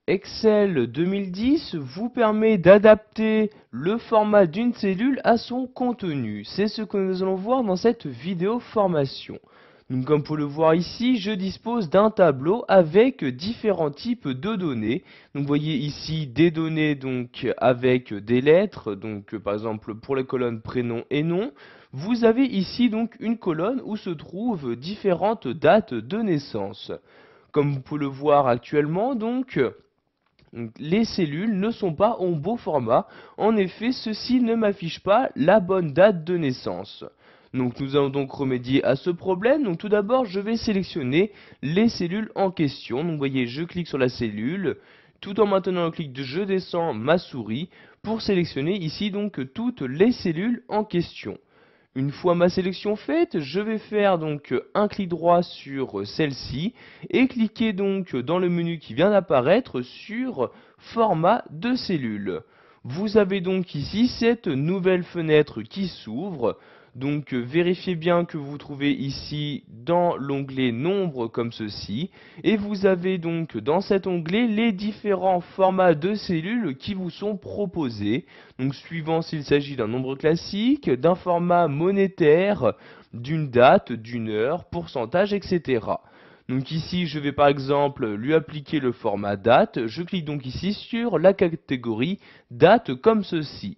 Excel 2010 vous permet d'adapter le format d'une cellule à son contenu. C'est ce que nous allons voir dans cette vidéo formation. Donc, comme vous pouvez le voir ici, je dispose d'un tableau avec différents types de données. Donc, vous voyez ici des données donc avec des lettres, donc par exemple pour les colonnes prénom et nom. Vous avez ici donc une colonne où se trouvent différentes dates de naissance. Comme vous pouvez le voir actuellement, donc les cellules ne sont pas en beau format. En effet, ceci ne m'affiche pas la bonne date de naissance. Donc nous allons donc remédier à ce problème. Donc tout d'abord, je vais sélectionner les cellules en question. Donc vous voyez, je clique sur la cellule, tout en maintenant le clic de je descends ma souris pour sélectionner ici donc toutes les cellules en question. Une fois ma sélection faite, je vais faire donc un clic droit sur celle-ci et cliquer donc dans le menu qui vient d'apparaître sur format de cellule. Vous avez donc ici cette nouvelle fenêtre qui s'ouvre. Donc vérifiez bien que vous trouvez ici dans l'onglet nombre comme ceci. Et vous avez donc dans cet onglet les différents formats de cellules qui vous sont proposés. Donc suivant s'il s'agit d'un nombre classique, d'un format monétaire, d'une date, d'une heure, pourcentage, etc. Donc ici, je vais par exemple lui appliquer le format date. Je clique donc ici sur la catégorie date comme ceci.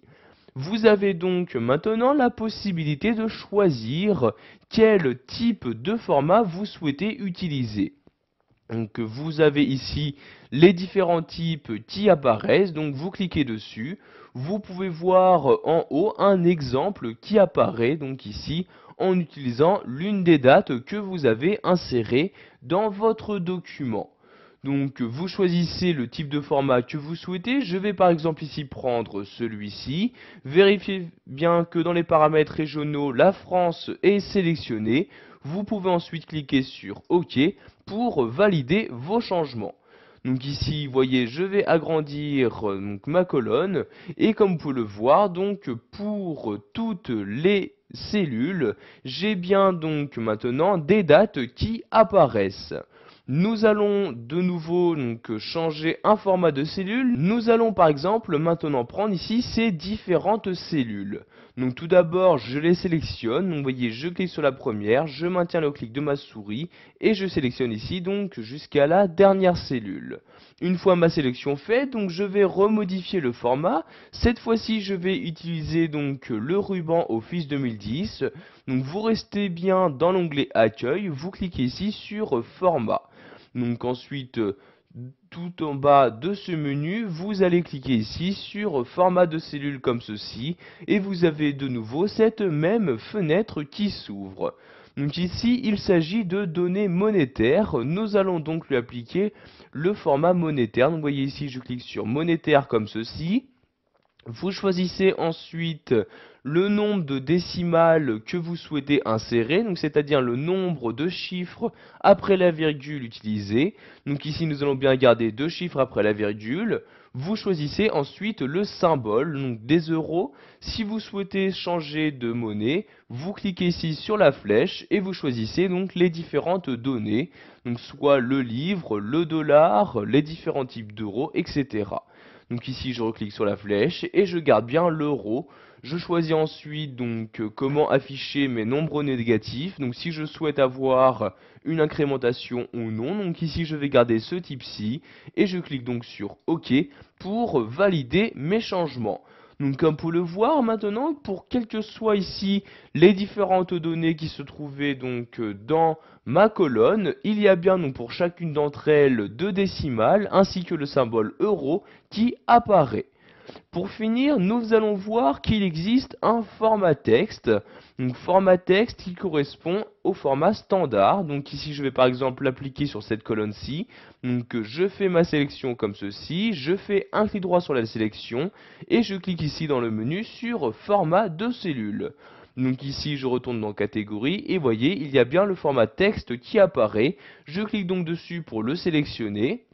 Vous avez donc maintenant la possibilité de choisir quel type de format vous souhaitez utiliser. Donc vous avez ici les différents types qui apparaissent, donc vous cliquez dessus. Vous pouvez voir en haut un exemple qui apparaît donc ici en utilisant l'une des dates que vous avez insérées dans votre document. Donc vous choisissez le type de format que vous souhaitez. Je vais par exemple ici prendre celui-ci. Vérifiez bien que dans les paramètres régionaux, la France est sélectionnée. Vous pouvez ensuite cliquer sur OK pour valider vos changements. Donc ici, vous voyez, je vais agrandir donc, ma colonne. Et comme vous pouvez le voir, donc pour toutes les cellules, j'ai bien donc maintenant des dates qui apparaissent. Nous allons de nouveau donc changer un format de cellule. Nous allons par exemple maintenant prendre ici ces différentes cellules. Donc tout d'abord je les sélectionne. Donc vous voyez, je clique sur la première, je maintiens le clic de ma souris et je sélectionne ici donc jusqu'à la dernière cellule. Une fois ma sélection faite, donc je vais remodifier le format. Cette fois-ci, je vais utiliser donc le ruban Office 2010. Donc vous restez bien dans l'onglet Accueil, vous cliquez ici sur Format. Donc ensuite, tout en bas de ce menu, vous allez cliquer ici sur Format de cellule comme ceci. Et vous avez de nouveau cette même fenêtre qui s'ouvre. Donc ici, il s'agit de données monétaires. Nous allons donc lui appliquer le format monétaire. Donc vous voyez ici, je clique sur monétaire comme ceci. Vous choisissez ensuite le nombre de décimales que vous souhaitez insérer, donc c'est-à-dire le nombre de chiffres après la virgule utilisée. Donc ici nous allons bien garder 2 chiffres après la virgule. Vous choisissez ensuite le symbole, donc des euros. Si vous souhaitez changer de monnaie, vous cliquez ici sur la flèche et vous choisissez donc les différentes données, donc soit le livre, le dollar, les différents types d'euros, etc. Donc ici je reclique sur la flèche et je garde bien l'euro. Je choisis ensuite donc comment afficher mes nombres négatifs. Donc si je souhaite avoir une incrémentation ou non. Donc ici je vais garder ce type-ci et je clique donc sur OK pour valider mes changements. Donc comme vous pouvez le voir maintenant, pour quelles que soient ici les différentes données qui se trouvaient donc dans ma colonne, il y a bien donc pour chacune d'entre elles 2 décimales ainsi que le symbole euro qui apparaît. Pour finir, nous allons voir qu'il existe un format texte. Donc format texte qui correspond au format standard. Donc ici je vais par exemple l'appliquer sur cette colonne-ci. Donc je fais ma sélection comme ceci, je fais un clic droit sur la sélection et je clique ici dans le menu sur format de cellule. Donc ici je retourne dans catégorie et voyez il y a bien le format texte qui apparaît. Je clique donc dessus pour le sélectionner.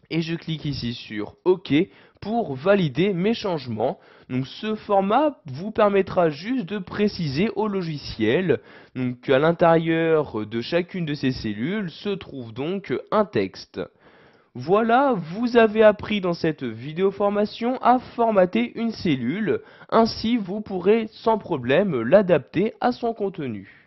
Et je clique ici sur OK pour valider mes changements. Donc ce format vous permettra juste de préciser au logiciel donc à l'intérieur de chacune de ces cellules se trouve donc un texte. Voilà, vous avez appris dans cette vidéo formation à formater une cellule. Ainsi, vous pourrez sans problème l'adapter à son contenu.